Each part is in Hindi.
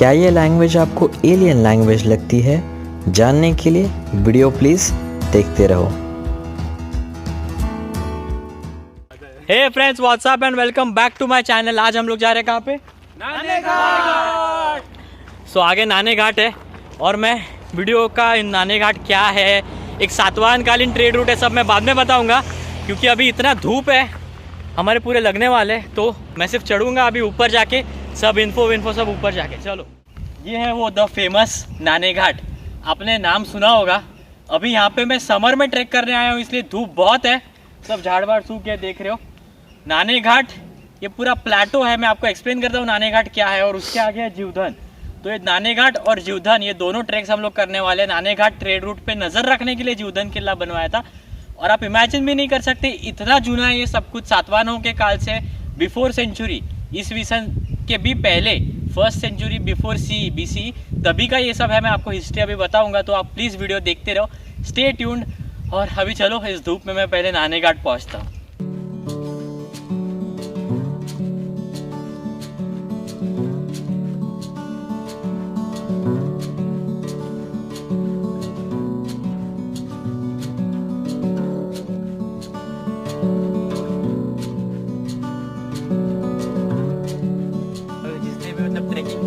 क्या ये लैंग्वेज आपको एलियन लैंग्वेज लगती है? जानने के लिए वीडियो प्लीज देखते रहो। Hey friends, what's up and welcome back to my channel. आज हम लोग जा रहे हैं कहाँ पे? नाने घाट। सो आगे नाने घाट है और मैं वीडियो का नाने घाट क्या है, एक सातवाहनकालीन ट्रेड रूट है, सब मैं बाद में बताऊंगा क्योंकि अभी इतना धूप है, हमारे पूरे लगने वाले। तो मैं सिर्फ चढ़ूंगा अभी ऊपर जाके, सब इन्फो सब ऊपर जाके। चलो, ये है वो द फेमस नाने घाट। आपने नाम सुना होगा। अभी यहाँ पे मैं समर में ट्रैक करने आया हूँ, इसलिए धूप बहुत है, सब झाड़ बाड़ सूख के देख रहे हो। नाने घाट ये पूरा प्लेटो है। मैं आपको एक्सप्लेन करता हूँ नाने घाट क्या है और उसके आगे है जीवधन। तो ये नाने घाट और जीवधन, ये दोनों ट्रैक्स हम लोग करने वाले हैं। नाने घाट ट्रेड रूट पे नज़र रखने के लिए जीवधन किला बनवाया था और आप इमेजिन भी नहीं कर सकते, इतना जुना है ये सब कुछ। सातवाहनों के काल से, बिफोर सेंचुरी, ईस्वी सन के भी पहले, फर्स्ट सेंचुरी बिफोर BC, तभी का ये सब है। मैं आपको हिस्ट्री अभी बताऊंगा, तो आप प्लीज़ वीडियो देखते रहो, स्टे ट्यून्ड। और अभी चलो, इस धूप में मैं पहले नाने घाट पहुँचता हूँ।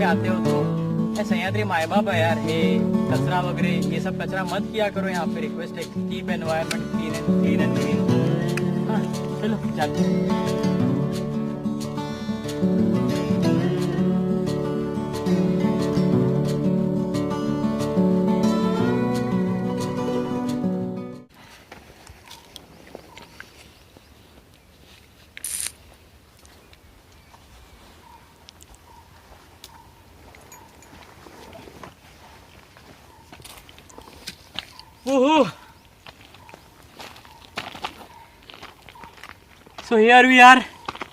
आते हो तो सह्याद्री माई बाप है यार, ये कचरा वगैरह ये सब कचरा मत किया करो यहाँ पे। रिक्वेस्ट है, keep environment clean and green. हाँ चलो जाते हैं। So here we are.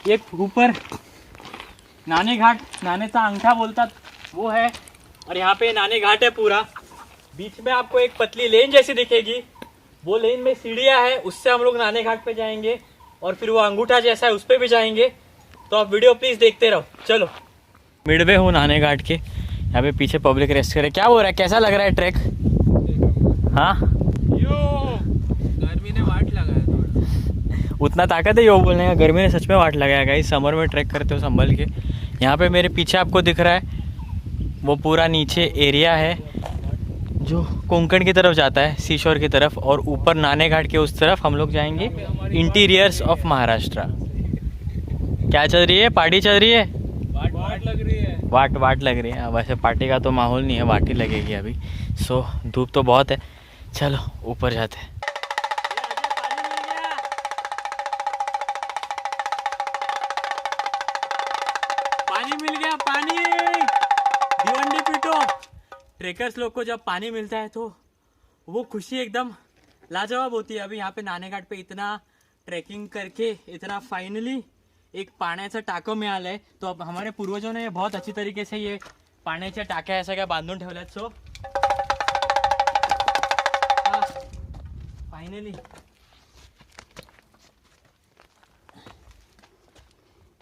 एक ऊपर नाने घाट, नानेचा अंगठा बोलतात वो है, और यहाँ पे नाने घाट है पूरा। बीच में आपको एक पतली लेन जैसी दिखेगी, वो लेन में सीढ़ियाँ है, उससे हम लोग नाने घाट पे जाएंगे और फिर वो अंगूठा जैसा है उस पर भी जाएंगे। तो आप वीडियो प्लीज देखते रहो। चलो, मिडवे हो नाने घाट के, यहाँ पे पीछे पब्लिक रेस्ट करे। क्या हो रहा है, कैसा लग रहा है ट्रैक? हाँ, गर्मी ने वाट लगाया थोड़ा। उतना ताकत है यो बोलने का, गर्मी ने सच में वाट लगाया। गाइस समर में ट्रैक करते हो संभल के। यहाँ पे मेरे पीछे आपको दिख रहा है वो पूरा नीचे एरिया है जो कोंकण की तरफ जाता है, सीशोर की तरफ, और ऊपर नाने घाट के उस तरफ हम लोग जाएंगे, इंटीरियर्स ऑफ महाराष्ट्र। क्या चल रही है? पार्टी चल रही है? वाट लग रही है। वाट लग रही है। वैसे पार्टी का तो माहौल नहीं है, वाट ही लगेगी अभी। सो धूप तो बहुत है, चलो ऊपर जाते हैं। पानी मिल गया, पानी। भिवंडी पीटो। ट्रेकर्स लोग को जब पानी मिलता है तो वो खुशी एकदम लाजवाब होती है। अभी यहाँ पे नाने घाट पे इतना ट्रेकिंग करके इतना फाइनली एक पाण्याचं टाकं मिळालंय। तो अब हमारे पूर्वजों ने बहुत अच्छी तरीके से ये पाण्याच्या टाक्या ऐसा क्या बांधून ठेवल्यात। सो फाइनली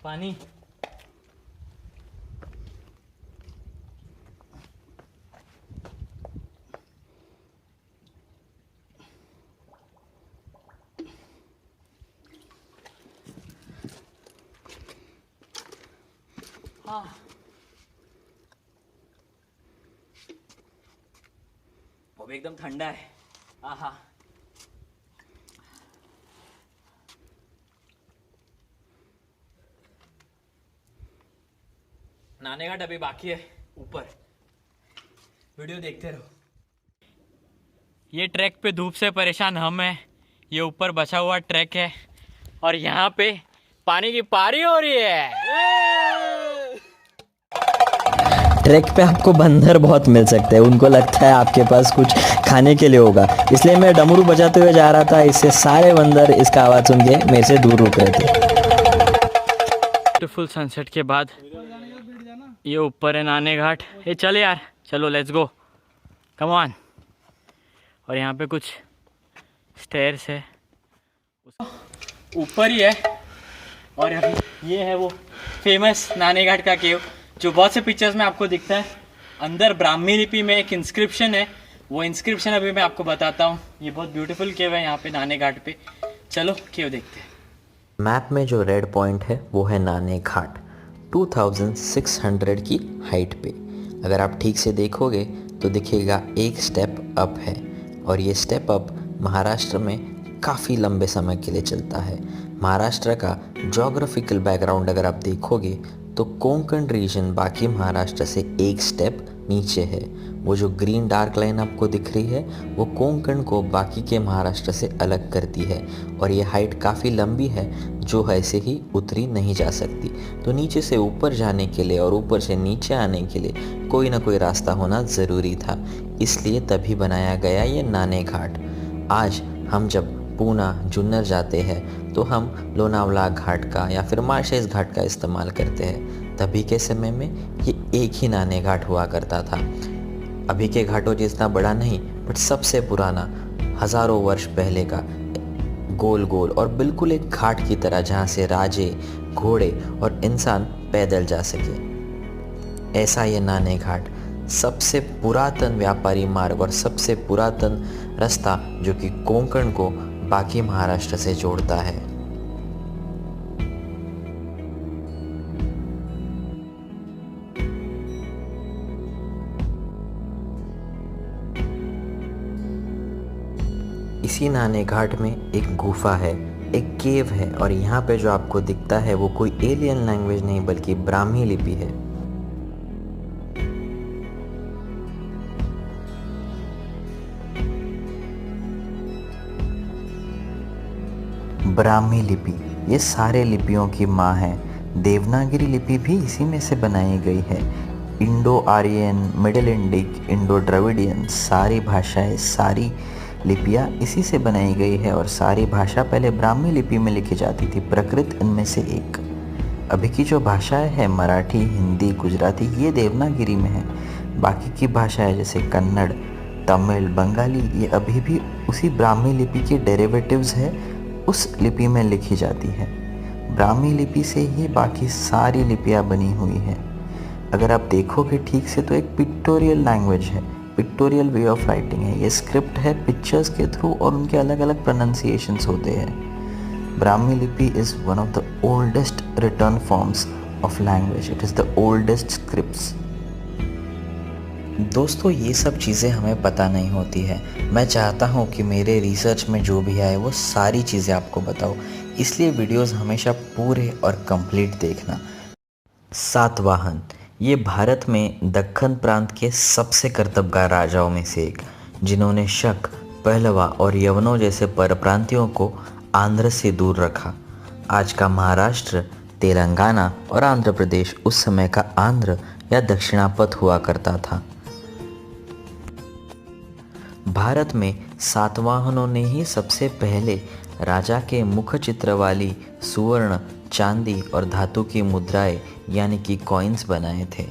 पानी। हाँ, वो भी एकदम ठंडा है। आहा, नाने घाट अभी बाकी है ऊपर, वीडियो देखते रहो। ये ट्रैक पे धूप से परेशान हम हैं, ये ऊपर बचा हुआ ट्रैक है और यहाँ पे पानी की पारी हो रही है। ट्रैक पे आपको बंदर बहुत मिल सकते हैं, उनको लगता है आपके पास कुछ खाने के लिए होगा, इसलिए मैं डमरू बजाते हुए जा रहा था। इससे सारे बंदर इसका आवाज़ सुन के मेरे से दूर रुक रहे थे। ब्यूटीफुल सनसेट के बाद ये ऊपर है नाने घाट। ये चल यार, चलो लेट्स गो, कम ऑन। और यहाँ पे कुछ स्टेयर्स है, ऊपर ही है। और अभी ये है वो फेमस नाने घाट का केव जो बहुत से पिक्चर्स में आपको दिखता है। अंदर ब्राह्मी लिपि में एक इंस्क्रिप्शन है, वो इंस्क्रिप्शन अभी मैं आपको बताता हूँ। ये बहुत ब्यूटीफुल केव है यहाँ पे नाने घाट पे। चलो केव देखते हैं। मैप में जो रेड पॉइंट है वो है नाने घाट, 2600 की हाइट पे। अगर आप ठीक से देखोगे तो दिखेगा एक स्टेप अप है, और ये स्टेप अप महाराष्ट्र में काफ़ी लंबे समय के लिए चलता है। महाराष्ट्र का जोग्राफिकल बैकग्राउंड अगर आप देखोगे तो कोंकण रीजन बाकी महाराष्ट्र से एक स्टेप नीचे है। वो जो ग्रीन डार्क लाइन आपको दिख रही है वो कोंकण को बाकी के महाराष्ट्र से अलग करती है, और ये हाइट काफ़ी लंबी है जो ऐसे ही उतरी नहीं जा सकती। तो नीचे से ऊपर जाने के लिए और ऊपर से नीचे आने के लिए कोई ना कोई रास्ता होना ज़रूरी था, इसलिए तभी बनाया गया ये नाने घाट। आज हम जब पूना जुन्नर जाते हैं तो हम लोनावला घाट का या फिर मार्शेस घाट का इस्तेमाल करते हैं। तभी के समय में ये एक ही नाने घाट हुआ करता था। अभी के घाटों जितना बड़ा नहीं, बट सबसे पुराना, हज़ारों वर्ष पहले का, गोल गोल और बिल्कुल एक घाट की तरह जहाँ से राजे, घोड़े और इंसान पैदल जा सके। ऐसा ये नाने घाट सबसे पुरातन व्यापारी मार्ग और सबसे पुरातन रास्ता जो कि कोंकण को बाकी महाराष्ट्र से जोड़ता है। इसी नाने घाट में एक गुफा है, एक केव है, और यहाँ पे जो आपको दिखता है वो कोई एलियन लैंग्वेज नहीं बल्कि ब्राह्मी लिपि है। ब्राह्मी लिपि ये सारे लिपियों की माँ है। देवनागरी लिपि भी इसी में से बनाई गई है। Indo Aryan, middle Indic, Indo Dravidian सारी भाषाएं, सारी लिपियाँ इसी से बनाई गई है, और सारी भाषा पहले ब्राह्मी लिपि में लिखी जाती थी, प्रकृत इनमें से एक। अभी की जो भाषाएं हैं मराठी, हिंदी, गुजराती, ये देवनागरी में है। बाकी की भाषाएं जैसे कन्नड़, तमिल, बंगाली, ये अभी भी उसी ब्राह्मी लिपि के डेरिवेटिव्स है, उस लिपि में लिखी जाती है। ब्राह्मी लिपि से ही बाकी सारी लिपियाँ बनी हुई हैं। अगर आप देखोगे ठीक से तो एक पिक्टोरियल लैंग्वेज है, पिक्टोरियल वे ऑफ राइटिंग है। ये स्क्रिप्ट है पिक्चर्स के थ्रू, और उनके अलग अलग प्रोनाउंसिएशंस होते हैं। ब्राह्मी लिपि is one of the oldest return forms of language. It is the oldest scripts. दोस्तों ये सब चीज़ें हमें पता नहीं होती है। मैं चाहता हूँ कि मेरे रिसर्च में जो भी आए वो सारी चीज़ें आपको बताओ, इसलिए वीडियोस हमेशा पूरे और कंप्लीट देखना। सातवाहन ये भारत में दक्खन प्रांत के सबसे कर्तव्यगार राजाओं में से एक, जिन्होंने शक, पहलवा और यवनों जैसे परप्रांतियों को आंध्र से दूर रखा। आज का महाराष्ट्र, तेलंगाना और आंध्र प्रदेश उस समय का आंध्र या दक्षिणापथ हुआ करता था। भारत में सातवाहनों ने ही सबसे पहले राजा के मुख चित्र वाली सुवर्ण, चांदी और धातु की मुद्राएं यानी कि कॉइन्स बनाए थे।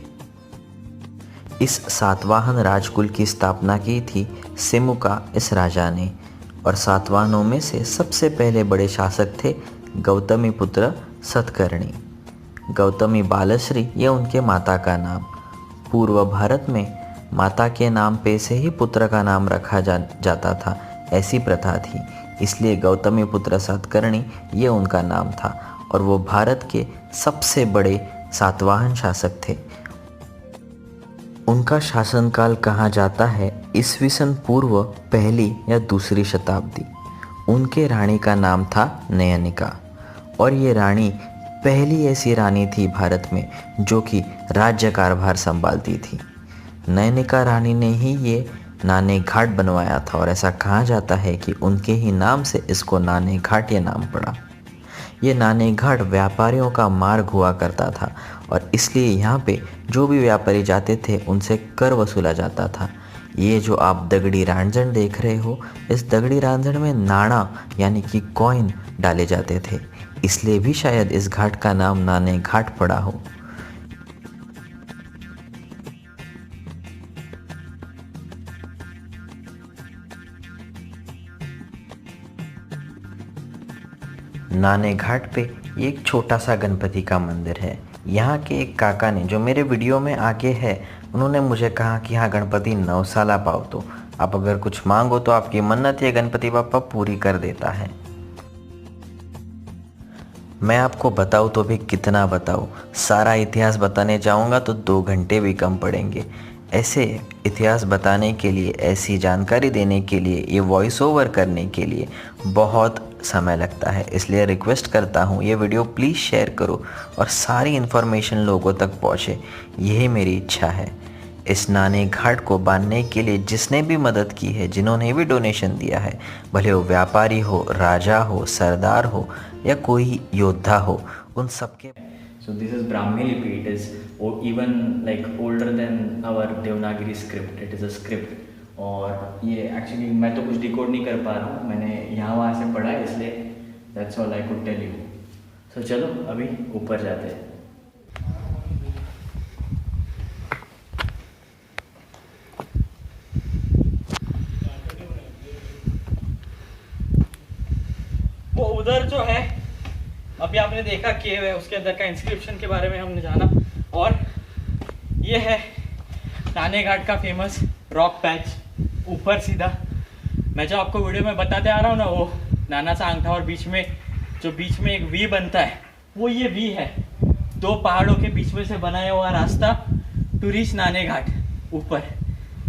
इस सातवाहन राजकुल की स्थापना की थी सिमुका इस राजा ने, और सातवाहनों में से सबसे पहले बड़े शासक थे गौतमी पुत्र सतकर्णी। गौतमी बालश्री ये उनके माता का नाम। पूर्व भारत में माता के नाम पे से ही पुत्र का नाम रखा जाता था, ऐसी प्रथा थी, इसलिए गौतमी पुत्र सतकर्णी ये उनका नाम था, और वो भारत के सबसे बड़े सातवाहन शासक थे। उनका शासनकाल कहा जाता है ईस्वी सन पूर्व पहली या दूसरी शताब्दी। उनके रानी का नाम था नयनिका, और ये रानी पहली ऐसी रानी थी भारत में जो कि राज्य कारभार संभालती थी। नयनिका रानी ने ही ये नाने घाट बनवाया था, और ऐसा कहा जाता है कि उनके ही नाम से इसको नाने घाट ये नाम पड़ा। ये नाने घाट व्यापारियों का मार्ग हुआ करता था, और इसलिए यहाँ पे जो भी व्यापारी जाते थे उनसे कर वसूला जाता था। ये जो आप दगड़ी रांझण देख रहे हो, इस दगड़ी रांझण में नाणा यानी कि कॉइन डाले जाते थे, इसलिए भी शायद इस घाट का नाम नाने घाट पड़ा हो। नाने घाट पे एक छोटा सा गणपति का मंदिर है। यहाँ के एक काका ने, जो मेरे वीडियो में आगे है, उन्होंने मुझे कहा कि हाँ गणपति 9 साला पाओ, तो आप अगर कुछ मांगो तो आपकी मन्नत ये गणपति बापा पूरी कर देता है। मैं आपको बताऊँ तो भी कितना बताऊँ, सारा इतिहास बताने जाऊँगा तो 2 घंटे भी कम पड़ेंगे। ऐसे इतिहास बताने के लिए, ऐसी जानकारी देने के लिए, ये वॉइस ओवर करने के लिए बहुत समय लगता है। इसलिए रिक्वेस्ट करता हूँ ये वीडियो प्लीज़ शेयर करो और सारी इन्फॉर्मेशन लोगों तक पहुँचे, यही मेरी इच्छा है। इस नाने घाट को बांधने के लिए जिसने भी मदद की है, जिन्होंने भी डोनेशन दिया है, भले वो व्यापारी हो, राजा हो, सरदार हो या कोई योद्धा हो, उन सबके। So this is Brahmi Lipi. It is even like older than our Devanagari script. It is a script. और ये एक्चुअली मैं तो कुछ डिकोड नहीं कर पा रहा हूँ, मैंने यहाँ वहाँ से पढ़ा है, इसलिए that's all I could tell you. So चलो अभी ऊपर जाते हैं। वो उधर जो है, अभी आपने देखा केव है, उसके अंदर का इंस्क्रिप्शन के बारे में हमने जाना। और ये है नाने घाट का फेमस रॉक पैच, ऊपर सीधा। मैं जो आपको वीडियो में बताते आ रहा हूँ ना, वो नाना सा अंगठा और बीच में एक वी बनता है, वो ये वी है। 2 पहाड़ों के बीच में से बनाया हुआ रास्ता टू रीच नाने घाट ऊपर।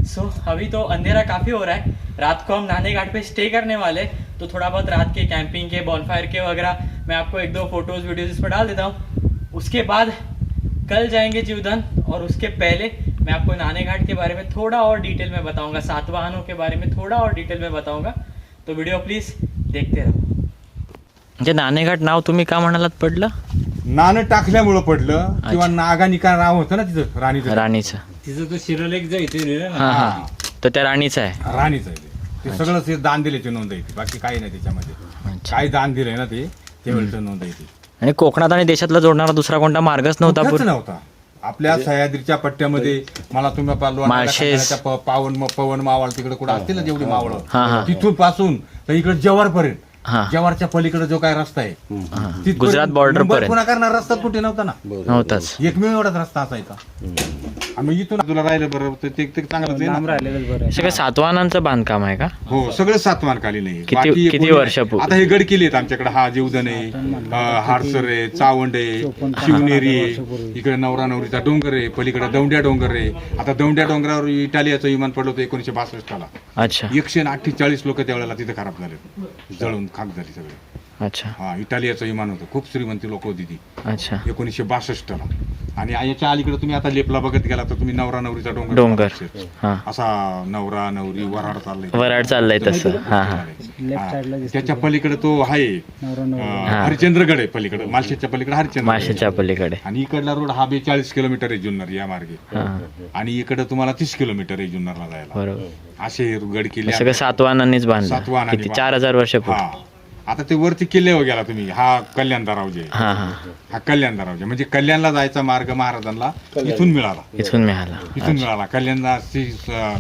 सो अभी तो अंधेरा काफ़ी हो रहा है, रात को हम नाने घाट पे स्टे करने वाले, तो थोड़ा बहुत रात के कैंपिंग के, बॉनफायर के वगैरह मैं आपको 1-2 फोटोज़ वीडियोज़ इस पर डाल देता हूँ। उसके बाद कल जाएंगे जीवधन, और उसके पहले मैं आपको नाने घाट के बारे में थोड़ा और डिटेल में बताऊंगा, सातवाहनों के बारे में थोड़ा और डिटेल में बताऊंगा, तो वीडियो प्लीज देखते रहो। म्हणजे नाणे घाट नाव तुम्ही का म्हणालात पडलं? नाणं टाकल्यामुळं पडलं, किंवा नागानिका नाव होतं ना तिथं राणीचं. तिचं तो शिरोलेख जायचं हा हा, तर त्या राणीचं आहे. राणीचं आहे ते सगळं. ते दान दिल्याची नोंद आहे ती, बाकी काही नाही त्याच्यामध्ये. काय दान दिलंय ना ते त्यावेळेचं नोंद आहे ती. आणि कोकणात आणि देशातला जोडणारा दुसरा कोणता मार्गच नव्हता. कुठंच नव्हता आपल्या सह्याद्रीच्या पट्ट्यामध्ये. मला तुम्ही माळशेज, पवन मावळ तिकडे कुठं असतील ना जेवढी हा, हा. मावळ, तिथून पासून तर इकडे जव्हारपर्यंत, जव्हारच्या पलीकडे जो काय रस्ता आहे तिथपर्यंत, गुजरात बॉर्डर मुंबई पर्यंत पुन्हा करणार रस्ता कुठे नव्हता ना, नव्हताच. एकमेव एवढाच रस्ता असायचा. आणि इथून तुला राहिलं बरं तर ते चांगलंच आहे ना. सगळं सातवाहनांचं बांधकाम आहे का? हो, सगळं सातवाहनकालीन आहे. किती वर्षापूर्वी? आता हे गड किल्ले आहेत आमच्याकडे. हा जीवधन आहे, हाडसर आहे, चावंड आहे, शिवनेरी आहे, इकडे नवरा नवरीचा डोंगर आहे, पलीकडे दौंड्या डोंगर आहे. आता दौंड्या डोंगरावर इटालियाचं विमान पडलं होतं 1962 ला. अच्छा. 148 लोक त्यावेळेला तिथे खराब झाले, जळून खाक झाली सगळे. अच्छा. हा, इटालियाचं विमान होतं, खूप श्रीमंती लोक होती ती. अच्छा. 1962 ला. आणि याच्या अलीकडे तुम्ही आता लेपला बघत गेला तर तुम्ही नवरा नवरीचा डोंगर असा नवरा नवरी वराड चाललाय तसं. त्याच्या पलीकडे तो आहे हरिश्चंद्रगड आहे, पलीकडे माळशेजच्या पलीकडे माळशेजच्या पलीकडे. आणि इकडला रोड हा 42 किलोमीटर आहे जुन्नर या मार्गे, आणि इकडे तुम्हाला 30 किलोमीटर आहे जुन्नरला जायला. असे गड किल्ले सगळं सातवाहनांनीच बांधलं. किती 4000 वर्षापूर्वी. आता ते वरती किल्ल्यावर गेला तुम्ही, हा कल्याण दरावजे, हा कल्याण दरावजे म्हणजे कल्याणला जायचा मार्ग महाराजांना इथून मिळाला.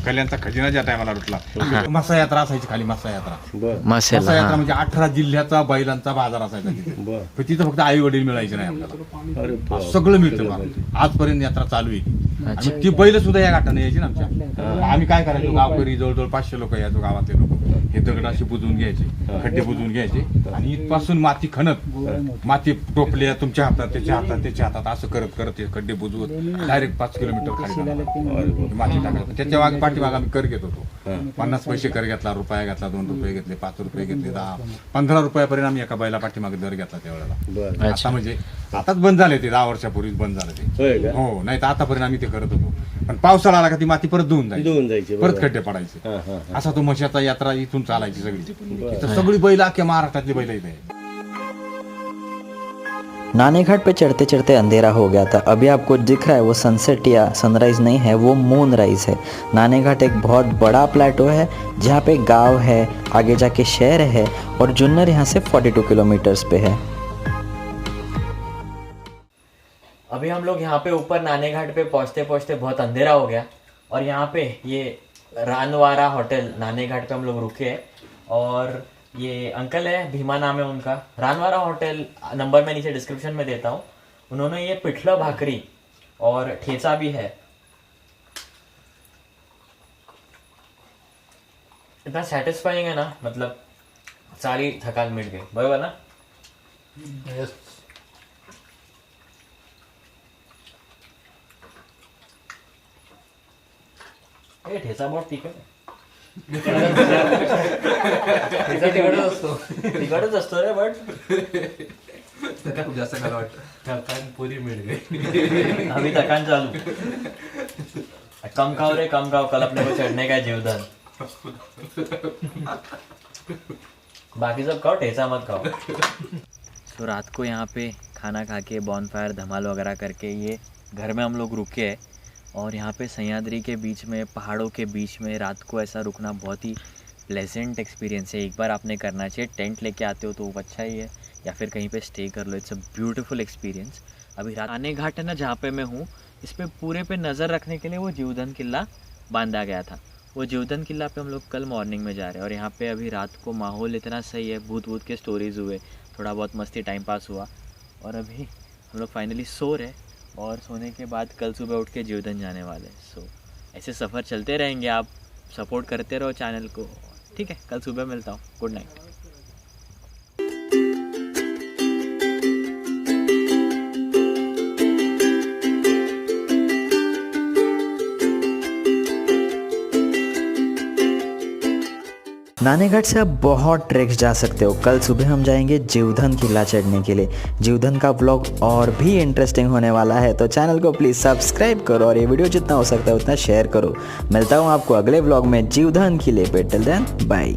कल्याणचा खजिना ज्या टायमाला रुतला, मसा यात्रा असायची खाली. मसा यात्रा म्हणजे 18 जिल्ह्याचा बैलांचा बाजार असायचा तिथे. तिथं फक्त आई वडील मिळायचे नाही आपल्याला, सगळं मिळतं. आजपर्यंत यात्रा चालू आहे. ती बैल सुद्धा या घाटाने यायची ना आमच्या. आम्ही काय करायचो, गावकरी जवळजवळ 500 लोक यायचो, गावातले लोक. हे दगड असे बुजवून घ्यायचे, खड्डे बुजवून घ्यायचे, आणि इथपासून माती खणत, माती टोपल्या तुमच्या हातात, त्याच्या हातात असं करत करत खड्डे बुजवत डायरेक्ट 5 किलोमीटर खाली माती टाकायचं. त्याच्या मागे पाठीमागे आम्ही कर घेत होतो. 50 पैसे कर घेतला, रुपया घेतला, 2 रुपये घेतले, 5 रुपये घेतले, 10-15 रुपयापर्यंत आम्ही एका बैला पाठीमागे दर घेतला त्यावेळेला. आता म्हणजे आताच बंद झाले ते, 10 वर्षापूर्वीच बंद झाले ते. हो, नाही तर आतापर्यंत आम्ही ते करत होतो. पण पावसाळा आला का ती माती परत धुवून जायची, परत खड्डे पडायचे. असा तो म्हशाचा यात्रा इथून चालायची सगळी. सगळी बैल अख्ख्या महाराष्ट्रातली बैल इथे. नाने घाट पे चढ़ते चढ़ते अंधेरा हो गया था। अभी आपको दिख रहा है वो सनसेट या सनराइज़ नहीं है, वो मून राइज है। नाने घाट एक बहुत बड़ा प्लेटो है जहाँ पे गांव है, आगे जाके शहर है, और जुन्नर यहाँ से 42 किलोमीटर्स पे है। अभी हम लोग यहाँ पे ऊपर नाने घाट पे पहुँचते पहुँचते बहुत अंधेरा हो गया, और यहाँ पे ये रानवारा होटल नाने घाट पे हम लोग रुके हैं। और ये अंकल है, भीमा नाम है उनका। रानवारा होटल नंबर मैं नीचे डिस्क्रिप्शन में देता हूँ। उन्होंने ये पिठला भाकरी और ठेचा भी है, इतना सैटिस्फाइंग है ना, मतलब सारी थकान मिट गई, बराबर ना? ये ठेचा बहुत तिखट आहे. ठेचा तिखटच असतो रे, बट खूप जास्त मला वाटतं थकान पुरी मिळ गई. अभी थकान चालू. कम खाओ रे, कम खाओ, कल अपने को चढ़ने का है जीवदान. बाकी सब खाओ, ठेचा मत खाओ. तो रात को यहाँ पे खाना खा के बॉनफायर धमाल वगैरह करके ये घर में हम लोग रुके हैं. और यहाँ पे सह्याद्री के बीच में, पहाड़ों के बीच में रात को ऐसा रुकना बहुत ही प्लेजेंट एक्सपीरियंस है. एक बार आपने करना चाहिए. टेंट लेके आते हो तो वो अच्छा ही है, या फिर कहीं पे स्टे कर लो. It's a beautiful experience. अभी नाने घाट है ना जहाँ पे मैं हूँ, इस पे पूरे पे नज़र रखने के लिए वो जीवधन किला बांधा गया था. वो जीवधन किला पे हम लोग कल मॉर्निंग में जा रहे हैं. और यहाँ पे अभी रात को माहौल इतना सही है, भूत भूत के स्टोरीज़ हुए, थोड़ा बहुत मस्ती टाइम पास हुआ. और अभी हम लोग फाइनली सो रहे, और सोने के बाद कल सुबह उठ के जीवधन जाने वाले. सो ऐसे सफ़र चलते रहेंगे. आप सपोर्ट करते रहो चैनल को, ठीक है? कल सुबह मिलता हूँ. Good night. नानेघाट से आप बहुत ट्रैक्स जा सकते हो. कल सुबह हम जाएंगे जीवधन किला चढ़ने के लिए. जीवधन का ब्लॉग और भी इंटरेस्टिंग होने वाला है, तो चैनल को प्लीज़ सब्सक्राइब करो और ये वीडियो जितना हो सकता है उतना शेयर करो. मिलता हूँ आपको अगले ब्लॉग में जीवधन किले पे. Till then bye.